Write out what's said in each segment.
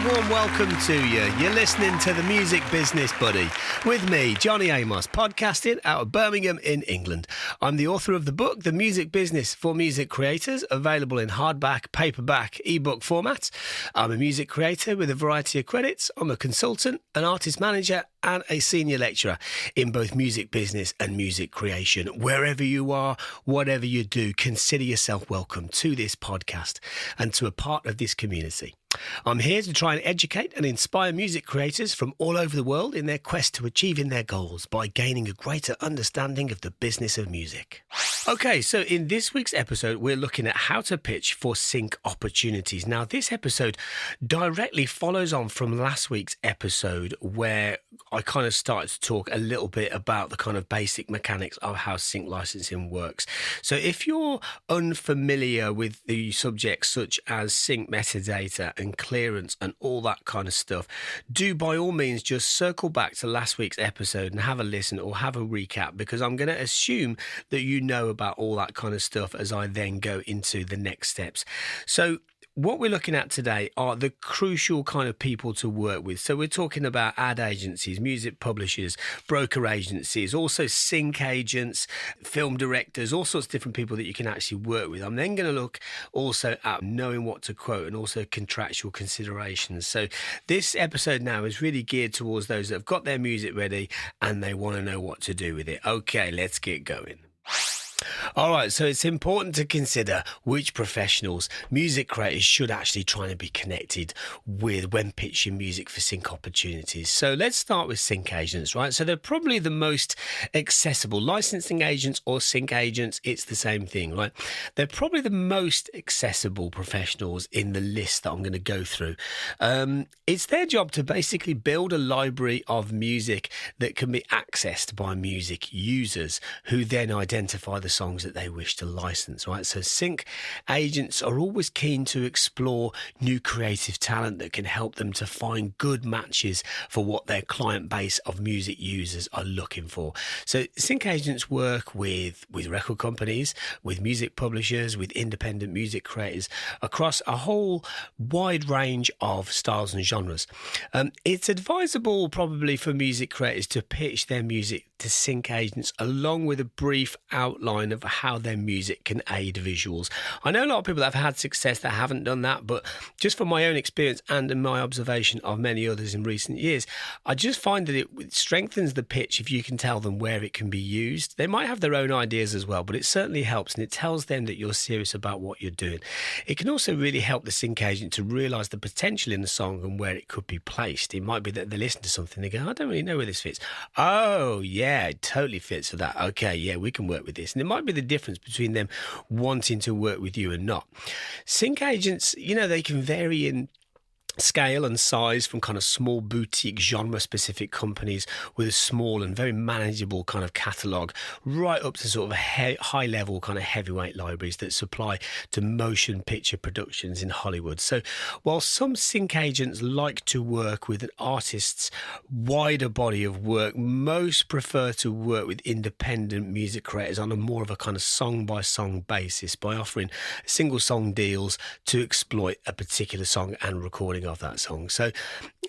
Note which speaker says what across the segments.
Speaker 1: warm welcome to you. You're listening to The Music Business Buddy with me, Jonny Amos, podcasting out of Birmingham in England. I'm the author of the book, The Music Business for Music Creators, available in hardback, paperback, ebook formats. I'm a music creator with a variety of credits. I'm a consultant, an artist manager, and a senior lecturer in both music business and music creation. Wherever you are, whatever you do, consider yourself welcome to this podcast and to a part of this community. I'm here to try and educate and inspire music creators from all over the world in their quest to achieving their goals by gaining a greater understanding of the business of music. Okay, so in this week's episode, we're looking at how to pitch for sync opportunities. Now, this episode directly follows on from last week's episode where I kind of started to talk a little bit about the kind of basic mechanics of how sync licensing works. So if you're unfamiliar with the subjects such as sync metadata and clearance and all that kind of stuff, do by all means just circle back to last week's episode and have a listen or have a recap, because I'm going to assume that you know about all that kind of stuff as I then go into the next steps. So what we're looking at today are the crucial kind of people to work with. So we're talking about ad agencies, music publishers, broker agencies, also sync agents, film directors, all sorts of different people that you can actually work with. I'm then going to look also at knowing what to quote and also contractual considerations. So this episode now is really geared towards those that have got their music ready and they want to know what to do with it. Okay, let's get going. All right, so it's important to consider which professionals music creators should actually try and be connected with when pitching music for sync opportunities. So let's start with sync agents, right? So they're probably the most accessible. Licensing agents or sync agents, it's the same thing, right? They're probably the most accessible professionals in the list that I'm going to go through. It's their job to basically build a library of music that can be accessed by music users who then identify the songs that they wish to license, right? So sync agents are always keen to explore new creative talent that can help them to find good matches for what their client base of music users are looking for. So sync agents work with record companies, with music publishers, with independent music creators across a whole wide range of styles and genres. It's advisable probably for music creators to pitch their music to sync agents along with a brief outline of how their music can aid visuals. I know a lot of people that have had success that haven't done that, but just from my own experience and in my observation of many others in recent years, I just find that it strengthens the pitch if you can tell them where it can be used. They might have their own ideas as well, but it certainly helps and it tells them that you're serious about what you're doing. It can also really help the sync agent to realise the potential in the song and where it could be placed. It might be that they listen to something and they go, I don't really know where this fits. Oh, yeah, it totally fits for that. Okay, yeah, we can work with this. And it might be the difference between them wanting to work with you and not. Sync agents, they can vary in scale and size from kind of small boutique genre specific companies with a small and very manageable kind of catalogue right up to sort of high level kind of heavyweight libraries that supply to motion picture productions in Hollywood. So while some sync agents like to work with an artist's wider body of work, most prefer to work with independent music creators on a more of a kind of song by song basis by offering single song deals to exploit a particular song and recording of that song. So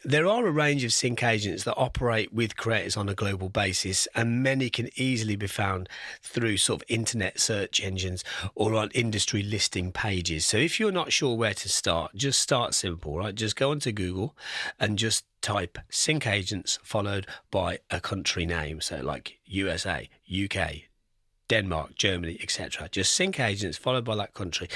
Speaker 1: there are a range of sync agents that operate with creators on a global basis, and many can easily be found through sort of internet search engines or on industry listing pages. So if you're not sure where to start, just start simple, right? Just go onto Google and just type sync agents followed by a country name. So like USA, UK, Denmark, Germany, etc. Just sync agents followed by that country,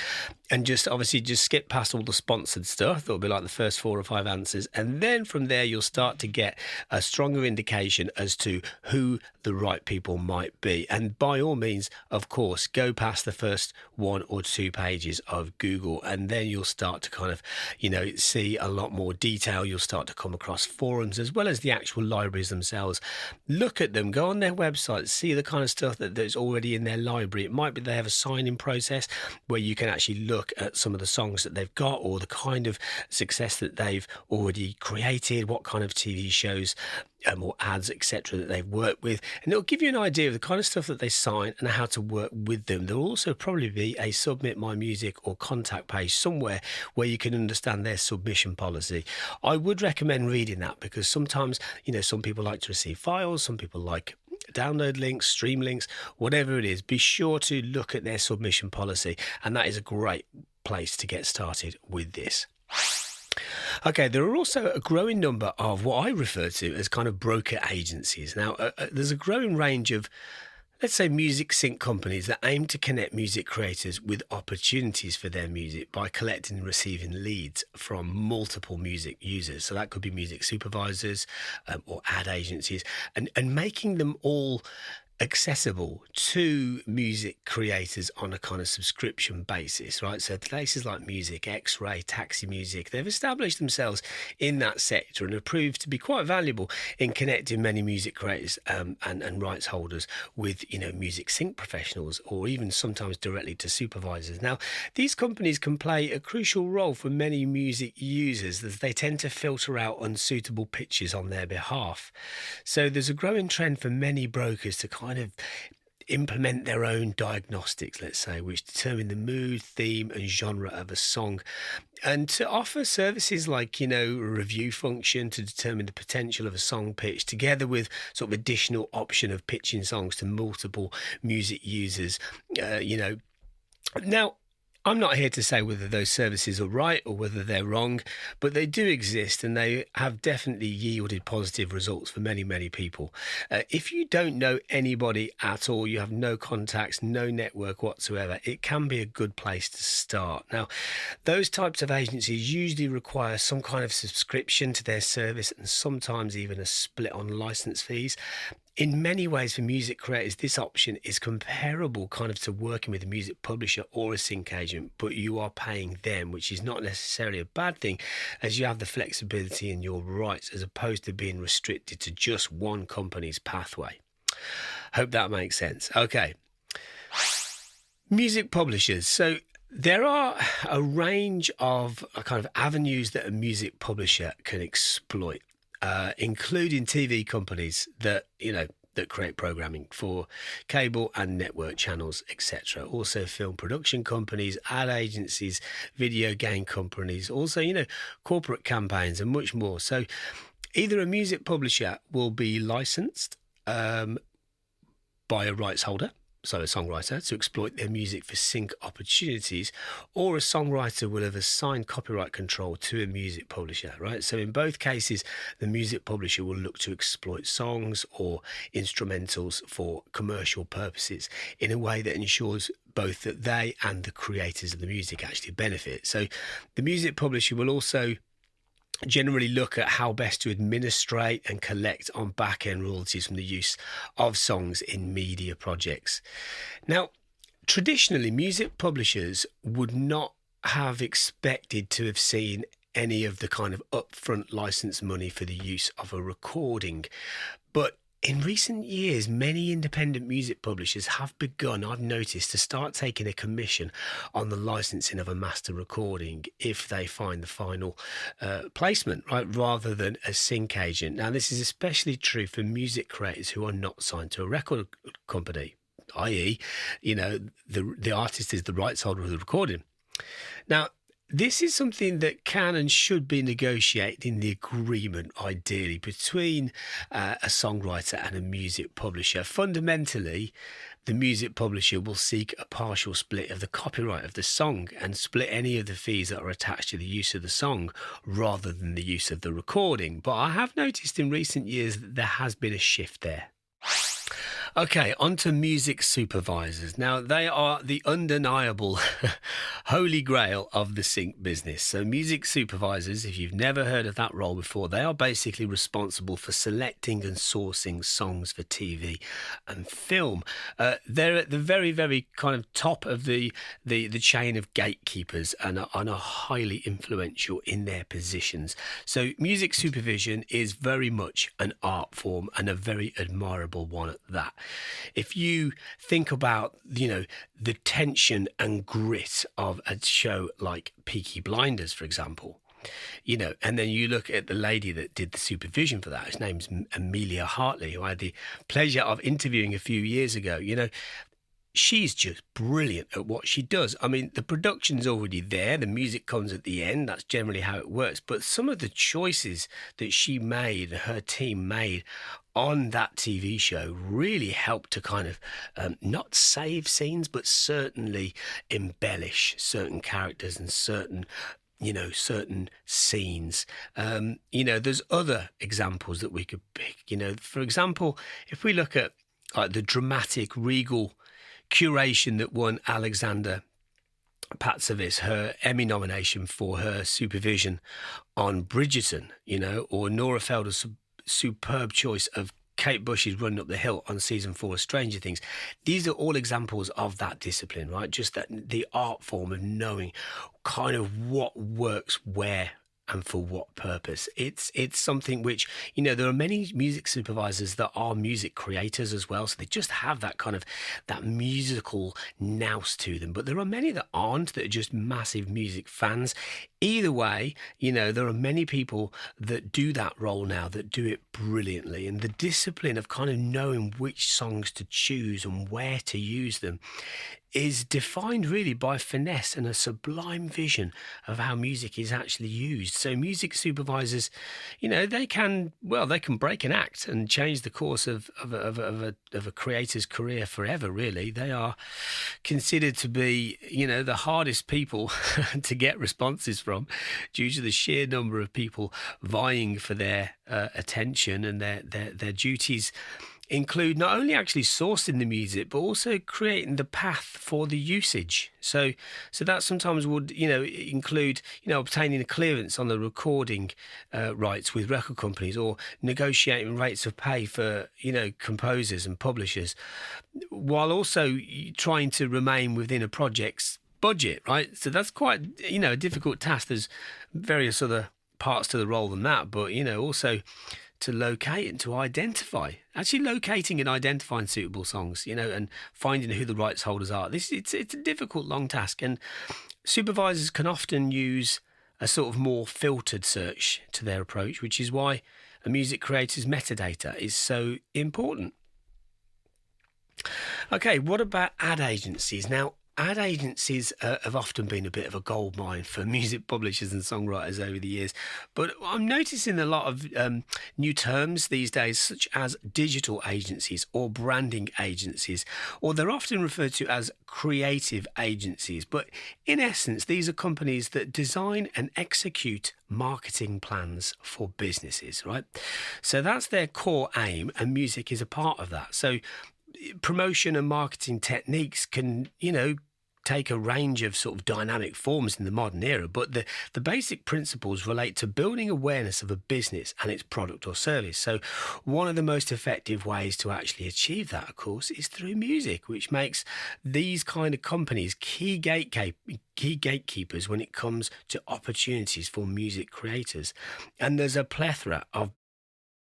Speaker 1: and just skip past all the sponsored stuff. That'll be like the first 4 or 5 answers, and then from there you'll start to get a stronger indication as to who the right people might be. And by all means, of course, go past the first 1 or 2 pages of Google, and then you'll start to kind of, see a lot more detail. You'll start to come across forums as well as the actual libraries themselves. Look at them, go on their websites, see the kind of stuff that's already in their library. It might be they have a sign-in process where you can actually look look at some of the songs that they've got or the kind of success that they've already created, what kind of TV shows or ads, etc., that they've worked with, and it'll give you an idea of the kind of stuff that they sign and how to work with them. There'll also probably be a submit my music or contact page somewhere where you can understand their submission policy. I would recommend reading that because sometimes, some people like to receive files, some people like download links, stream links, whatever it is. Be sure to look at their submission policy, and that is a great place to get started with this. Okay, there are also a growing number of what I refer to as kind of broker agencies. Now, there's a growing range of, let's say, music sync companies that aim to connect music creators with opportunities for their music by collecting and receiving leads from multiple music users. So that could be music supervisors or ad agencies, and making them all accessible to music creators on a kind of subscription basis, right? So places like Music, X-Ray, Taxi Music, they've established themselves in that sector and have proved to be quite valuable in connecting many music creators and rights holders with, music sync professionals, or even sometimes directly to supervisors. Now, these companies can play a crucial role for many music users as they tend to filter out unsuitable pitches on their behalf. So there's a growing trend for many brokers to kind of implement their own diagnostics, let's say, which determine the mood, theme and genre of a song, and to offer services like, a review function to determine the potential of a song pitch, together with sort of additional option of pitching songs to multiple music users. Now, I'm not here to say whether those services are right or whether they're wrong, but they do exist and they have definitely yielded positive results for many, many people. If you don't know anybody at all, you have no contacts, no network whatsoever, it can be a good place to start. Now, those types of agencies usually require some kind of subscription to their service and sometimes even a split on license fees. In many ways, for music creators, this option is comparable kind of to working with a music publisher or a sync agent, but you are paying them, which is not necessarily a bad thing, as you have the flexibility in your rights as opposed to being restricted to just one company's pathway. Hope that makes sense. Okay. Music publishers. So there are a range of kind of avenues that a music publisher can exploit. Including TV companies that create programming for cable and network channels, etc. Also film production companies, ad agencies, video game companies, also, corporate campaigns and much more. So either a music publisher will be licensed by a rights holder, so a songwriter, to exploit their music for sync opportunities, or a songwriter will have assigned copyright control to a music publisher, right? So in both cases, the music publisher will look to exploit songs or instrumentals for commercial purposes in a way that ensures both that they and the creators of the music actually benefit. So the music publisher will also generally look at how best to administrate and collect on back-end royalties from the use of songs in media projects. Now, traditionally, music publishers would not have expected to have seen any of the kind of upfront license money for the use of a recording, but in recent years, many independent music publishers have begun, I've noticed, to start taking a commission on the licensing of a master recording if they find the final placement, right, rather than a sync agent. Now, this is especially true for music creators who are not signed to a record company, i.e., the artist is the rights holder of the recording. Now, this is something that can and should be negotiated in the agreement, ideally, between a songwriter and a music publisher. Fundamentally, the music publisher will seek a partial split of the copyright of the song and split any of the fees that are attached to the use of the song rather than the use of the recording. But I have noticed in recent years that there has been a shift there. Okay, on to music supervisors. Now, they are the undeniable holy grail of the sync business. So music supervisors, if you've never heard of that role before, they are basically responsible for selecting and sourcing songs for TV and film. They're at the very, very kind of top of the chain of gatekeepers and are highly influential in their positions. So music supervision is very much an art form and a very admirable one at that. If you think about, the tension and grit of a show like Peaky Blinders, for example, and then you look at the lady that did the supervision for that. His name's Amelia Hartley, who I had the pleasure of interviewing a few years ago. She's just brilliant at what she does. I mean, the production's already there. The music comes at the end. That's generally how it works. But some of the choices that she made, her team made on that TV show really helped to kind of not save scenes, but certainly embellish certain characters and certain scenes. There's other examples that we could pick. For example, if we look at the dramatic, regal curation that won Alexander Patsavis her Emmy nomination for her supervision on Bridgerton, or Nora Felder's superb choice of Kate Bush's Running Up the Hill on season 4 of Stranger Things. These are all examples of that discipline, right? Just that the art form of knowing kind of what works where and for what purpose. It's something which, there are many music supervisors that are music creators as well, so they just have that kind of that musical nous to them. But there are many that aren't, that are just massive music fans. Either way, there are many people that do that role now that do it brilliantly, and the discipline of kind of knowing which songs to choose and where to use them is defined really by finesse and a sublime vision of how music is actually used. So music supervisors, they can break an act and change the course of a creator's career forever, really. They are considered to be, the hardest people to get responses from due to the sheer number of people vying for their attention, and their duties include not only actually sourcing the music, but also creating the path for the usage. So that sometimes would, include, obtaining a clearance on the recording rights with record companies, or negotiating rates of pay for, composers and publishers, while also trying to remain within a project's budget, right? So that's quite, a difficult task. There's various other parts to the role than that, but, also to locate and to identify, actually locating and identifying suitable songs, and finding who the rights holders are. It's a difficult, long task, and supervisors can often use a sort of more filtered search to their approach, which is why a music creator's metadata is so important. Okay, what about ad agencies? Now, ad agencies have often been a bit of a goldmine for music publishers and songwriters over the years, but I'm noticing a lot of new terms these days, such as digital agencies or branding agencies, or they're often referred to as creative agencies. But in essence, these are companies that design and execute marketing plans for businesses, right? So that's their core aim, and music is a part of that. So promotion and marketing techniques can, take a range of sort of dynamic forms in the modern era, but the basic principles relate to building awareness of a business and its product or service. So one of the most effective ways to actually achieve that, of course, is through music, which makes these kind of companies key gatekeepers when it comes to opportunities for music creators. And there's a plethora of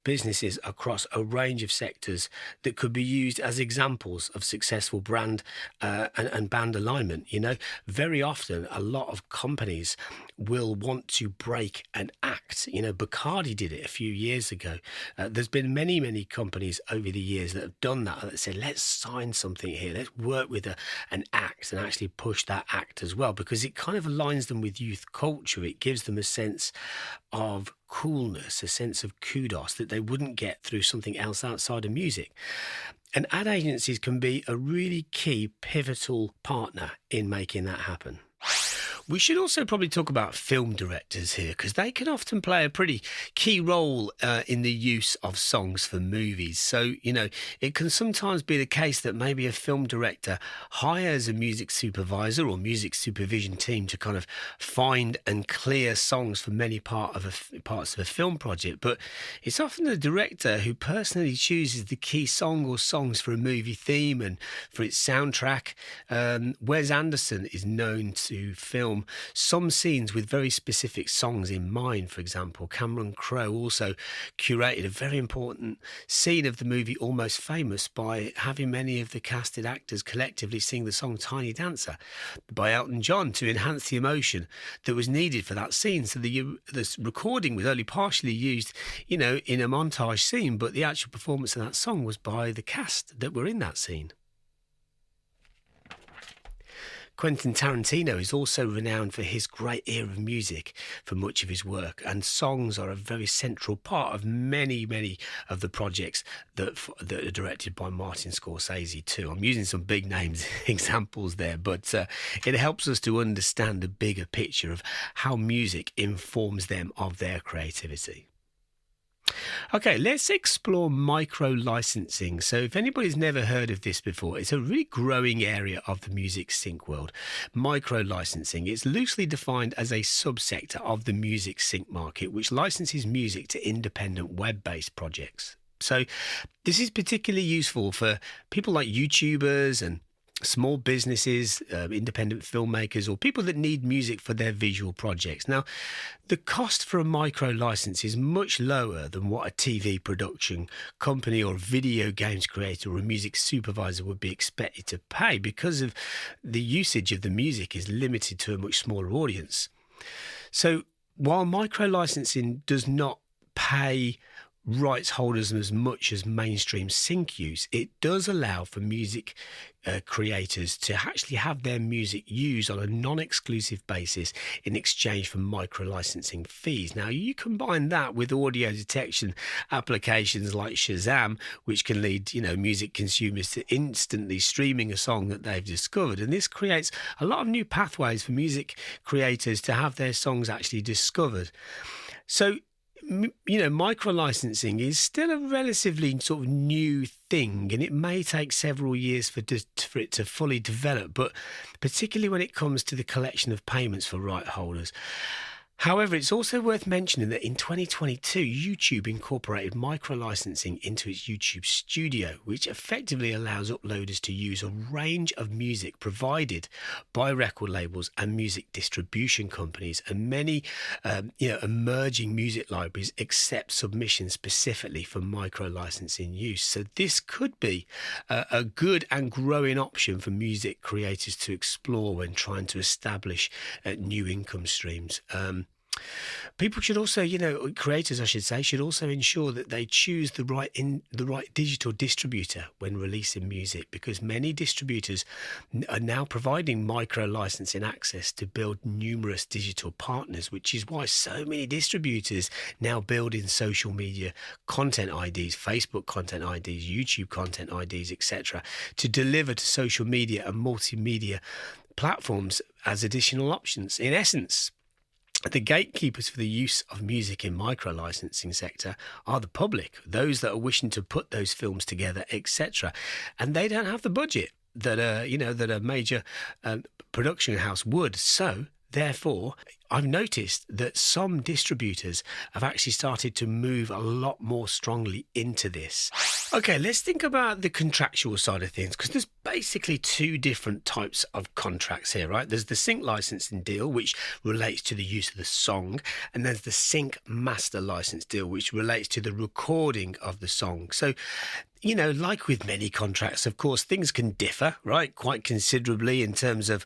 Speaker 1: businesses across a range of sectors that could be used as examples of successful brand and band alignment. Very often a lot of companies will want to break an act. Bacardi did it a few years ago. There's been many companies over the years that have done that said, let's sign something here, let's work with an act and actually push that act as well, because it kind of aligns them with youth culture. It gives them a sense of coolness, a sense of kudos that they wouldn't get through something else outside of music. And ad agencies can be a really key, pivotal partner in making that happen. We should also probably talk about film directors here, because they can often play a pretty key role in the use of songs for movies. So, it can sometimes be the case that maybe a film director hires a music supervisor or music supervision team to kind of find and clear songs for many parts of a film project. But it's often the director who personally chooses the key song or songs for a movie theme and for its soundtrack. Wes Anderson is known to film film some scenes with very specific songs in mind. For example, Cameron Crowe also curated a very important scene of the movie Almost Famous by having many of the casted actors collectively sing the song Tiny Dancer by Elton John to enhance the emotion that was needed for that scene. So the recording was only partially used, in a montage scene, but the actual performance of that song was by the cast that were in that scene. Quentin Tarantino is also renowned for his great ear of music for much of his work, and songs are a very central part of many of the projects that are directed by Martin Scorsese too. I'm using some big names examples there, but it helps us to understand the bigger picture of how music informs them of their creativity. Okay, let's explore micro-licensing. So if anybody's never heard of this before, it's a really growing area of the music sync world. Micro-licensing is loosely defined as a subsector of the music sync market, which licenses music to independent web-based projects. So this is particularly useful for people like YouTubers and small businesses, independent filmmakers, or people that need music for their visual projects. Now, the cost for a micro license is much lower than what a TV production company or a video games creator or a music supervisor would be expected to pay, because of the usage of the music is limited to a much smaller audience. So while micro licensing does not pay rights holders as much as mainstream sync use, it does allow for music creators to actually have their music used on a non-exclusive basis in exchange for micro-licensing fees. Now, you combine that with audio detection applications like Shazam, which can lead, music consumers to instantly streaming a song that they've discovered. And this creates a lot of new pathways for music creators to have their songs actually discovered. So, micro-licensing is still a relatively sort of new thing, and it may take several years for it to fully develop, but particularly when it comes to the collection of payments for right holders. However, it's also worth mentioning that in 2022, YouTube incorporated micro-licensing into its YouTube Studio, which effectively allows uploaders to use a range of music provided by record labels and music distribution companies. And many, emerging music libraries accept submissions specifically for micro-licensing use. So this could be a good and growing option for music creators to explore when trying to establish new income streams. People should also, creators, I should say, should also ensure that they choose the right digital distributor when releasing music, because many distributors are now providing micro-licensing access to build numerous digital partners, which is why so many distributors now build in social media content IDs, Facebook content IDs, YouTube content IDs, etc., to deliver to social media and multimedia platforms as additional options. In essence, the gatekeepers for the use of music in micro-licensing sector are the public, those that are wishing to put those films together, etc. And they don't have the budget that a major production house would. So therefore, I've noticed that some distributors have actually started to move a lot more strongly into this. Okay, let's think about the contractual side of things, because there's basically two different types of contracts here, right? There's the sync licensing deal, which relates to the use of the song, and there's the sync master license deal, which relates to the recording of the song. So, like with many contracts, of course, things can differ, right, quite considerably in terms of,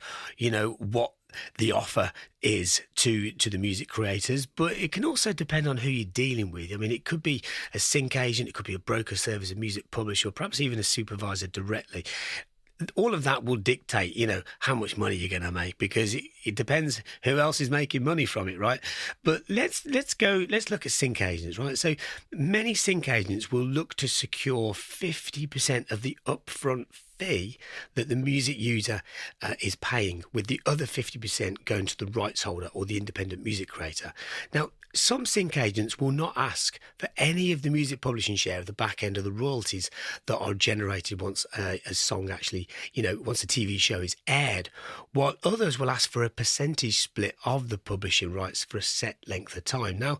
Speaker 1: what the offer is to the music creators, but it can also depend on who you're dealing with. I mean, it could be a sync agent, it could be a broker service, a music publisher, or perhaps even a supervisor directly. All of that will dictate, how much money you're going to make, because it depends who else is making money from it, right? But let's look at sync agents, right? So many sync agents will look to secure 50% of the upfront fee that the music user is paying, with the other 50% going to the rights holder or the independent music creator. Now, some sync agents will not ask for any of the music publishing share of the back end of the royalties that are generated once a song actually, once a TV show is aired, while others will ask for a percentage split of the publishing rights for a set length of time. Now,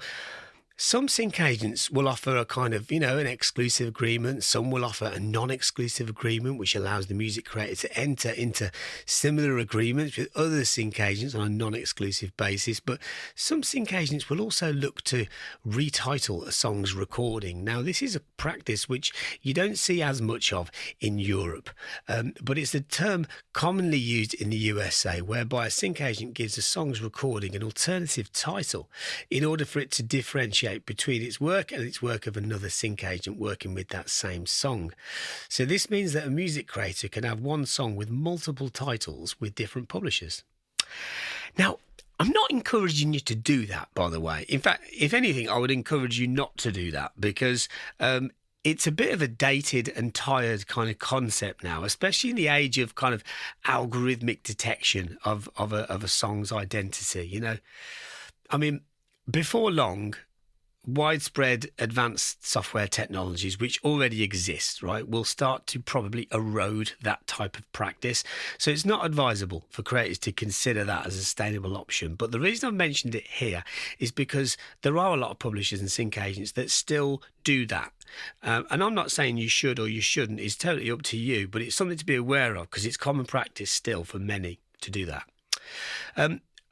Speaker 1: Some sync agents will offer a kind of, an exclusive agreement. Some will offer a non-exclusive agreement, which allows the music creator to enter into similar agreements with other sync agents on a non-exclusive basis. But some sync agents will also look to retitle a song's recording. Now, this is a practice which you don't see as much of in Europe, but it's a term commonly used in the USA, whereby a sync agent gives a song's recording an alternative title in order for it to differentiate between its work and its work of another sync agent working with that same song. So this means that a music creator can have one song with multiple titles with different publishers. Now, I'm not encouraging you to do that, by the way. In fact, if anything, I would encourage you not to do that, because it's a bit of a dated and tired kind of concept now, especially in the age of kind of algorithmic detection of a song's identity. I mean, before long, widespread advanced software technologies, which already exist, right, will start to probably erode that type of practice. So it's not advisable for creators to consider that as a sustainable option. But the reason I've mentioned it here is because there are a lot of publishers and sync agents that still do that. And I'm not saying you should or you shouldn't. It's totally up to you, but it's something to be aware of because it's common practice still for many to do that.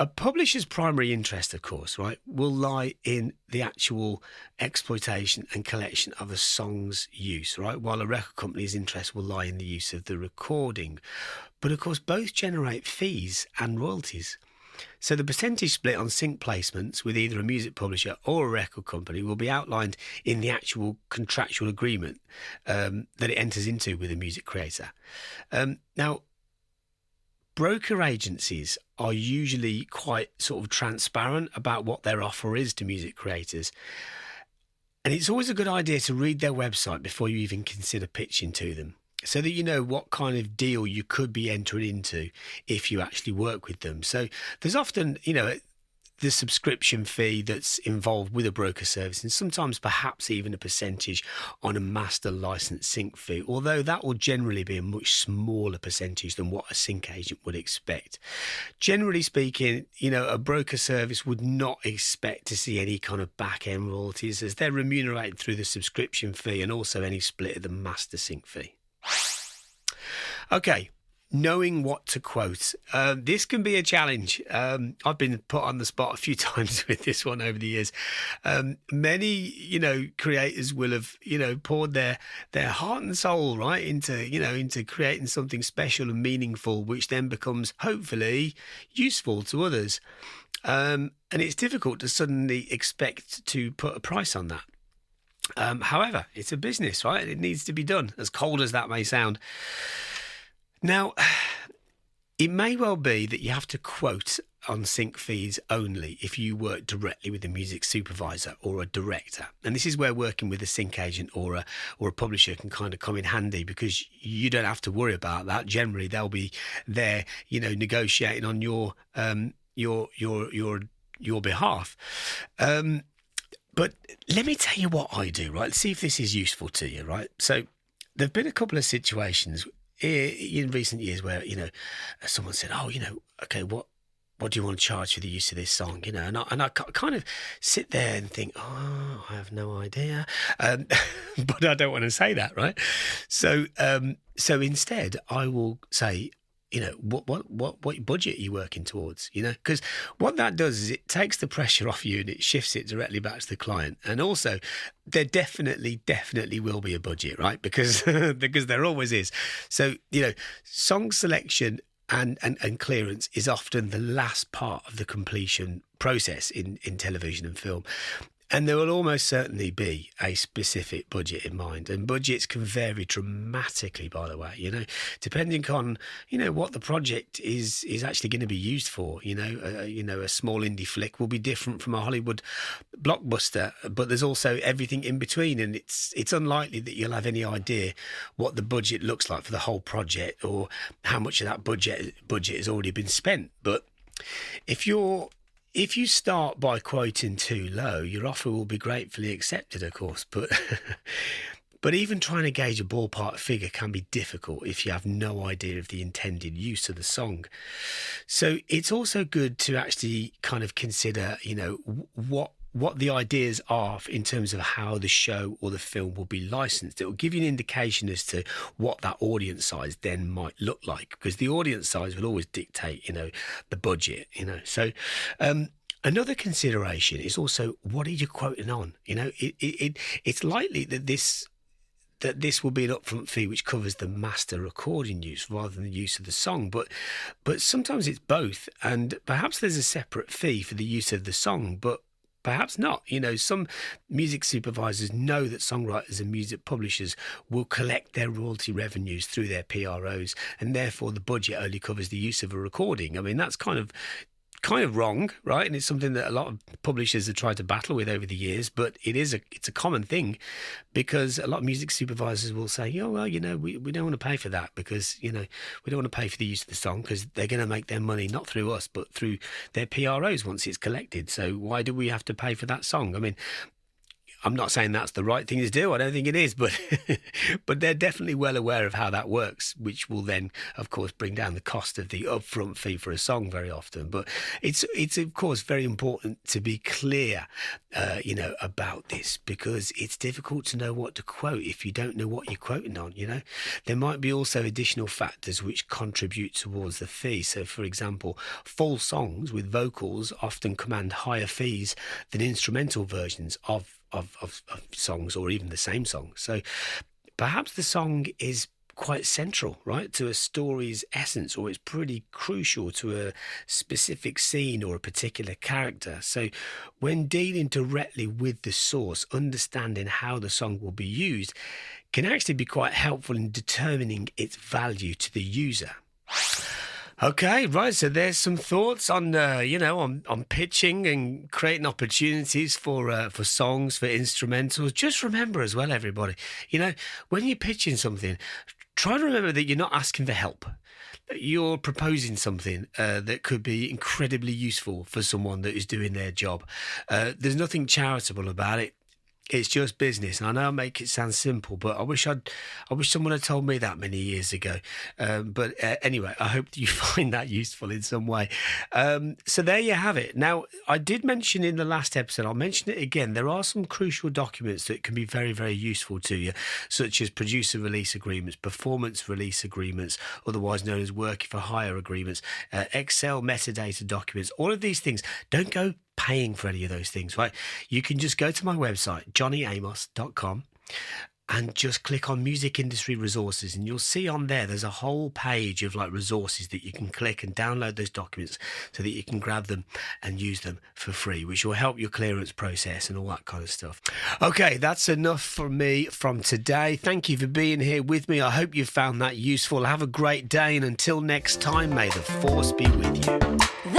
Speaker 1: A publisher's primary interest, of course, right, will lie in the actual exploitation and collection of a song's use, right, while a record company's interest will lie in the use of the recording. But, of course, both generate fees and royalties. So the percentage split on sync placements with either a music publisher or a record company will be outlined in the actual contractual agreement that it enters into with a music creator. Now, broker agencies are usually quite sort of transparent about what their offer is to music creators. And it's always a good idea to read their website before you even consider pitching to them, so that you know what kind of deal you could be entering into if you actually work with them. So there's often, the subscription fee that's involved with a broker service, and sometimes perhaps even a percentage on a master license sync fee, although that will generally be a much smaller percentage than what a sync agent would expect. Generally speaking, a broker service would not expect to see any kind of back-end royalties, as they're remunerated through the subscription fee and also any split of the master sync fee. Okay. Knowing what to quote. This can be a challenge. I've been put on the spot a few times with this one over the years. Many, creators will have, poured their heart and soul, right, into creating something special and meaningful, which then becomes hopefully useful to others. And it's difficult to suddenly expect to put a price on that. However, it's a business, right? It needs to be done, as cold as that may sound. Now, it may well be that you have to quote on sync fees only if you work directly with a music supervisor or a director. And this is where working with a sync agent or a publisher can kind of come in handy, because you don't have to worry about that. Generally, they'll be there, negotiating on your behalf. But let me tell you what I do, right? See if this is useful to you, right? So there have been a couple of situations in recent years where, someone said, okay, what do you want to charge for the use of this song? And I kind of sit there and think, I have no idea. But I don't want to say that, right? So instead I will say, what budget are you working towards? Because what that does is it takes the pressure off you and it shifts it directly back to the client. And also, there definitely will be a budget, right? Because there always is. So, song selection and clearance is often the last part of the completion process in television and film. And there will almost certainly be a specific budget in mind. And budgets can vary dramatically, by the way, depending on, what the project is actually going to be used for. A small indie flick will be different from a Hollywood blockbuster, but there's also everything in between. And it's unlikely that you'll have any idea what the budget looks like for the whole project, or how much of that budget has already been spent. But if you start by quoting too low, your offer will be gratefully accepted, of course. But even trying to gauge a ballpark figure can be difficult if you have no idea of the intended use of the song. So it's also good to actually kind of consider, what what the ideas are in terms of how the show or the film will be licensed. It will give you an indication as to what that audience size then might look like, because the audience size will always dictate, the budget, So another consideration is also, what are you quoting on? It's likely that this will be an upfront fee which covers the master recording use rather than the use of the song. But sometimes it's both, and perhaps there's a separate fee for the use of the song, but perhaps not. Some music supervisors know that songwriters and music publishers will collect their royalty revenues through their PROs, and therefore the budget only covers the use of a recording. I mean, that's kind of wrong, right? And it's something that a lot of publishers have tried to battle with over the years, but it's a common thing, because a lot of music supervisors will say, we don't want to pay for that, because, we don't want to pay for the use of the song, because they're going to make their money not through us, but through their PROs once it's collected. So why do we have to pay for that song? I mean, I'm not saying that's the right thing to do. I don't think it is, but but they're definitely well aware of how that works, which will then, of course, bring down the cost of the upfront fee for a song very often. But it's of course very important to be clear, about this, because it's difficult to know what to quote if you don't know what you're quoting on. There might be also additional factors which contribute towards the fee. So, for example, full songs with vocals often command higher fees than instrumental versions of songs, or even the same song. So perhaps the song is quite central, right, to a story's essence, or it's pretty crucial to a specific scene or a particular character. So when dealing directly with the source, understanding how the song will be used can actually be quite helpful in determining its value to the user. Okay, right. So there's some thoughts on, on pitching and creating opportunities for songs, for instrumentals. Just remember as well, everybody, when you're pitching something, try to remember that you're not asking for help. You're proposing something that could be incredibly useful for someone that is doing their job. There's nothing charitable about it. It's just business. And I know I make it sound simple, but I wish someone had told me that many years ago. But anyway, I hope you find that useful in some way. So there you have it. Now, I did mention in the last episode, I'll mention it again, there are some crucial documents that can be very, very useful to you, such as producer release agreements, performance release agreements, otherwise known as working for hire agreements, Excel metadata documents, all of these things. Don't go paying for any of those things, right? You can just go to my website, jonnyamos.com, and just click on music industry resources, and you'll see on there's a whole page of resources that you can click and download those documents so that you can grab them and use them for free, which will help your clearance process and all that kind of stuff. Okay, that's enough for me from today. Thank you for being here with me. I hope you found that useful. Have a great day, and until next time, may the force be with you.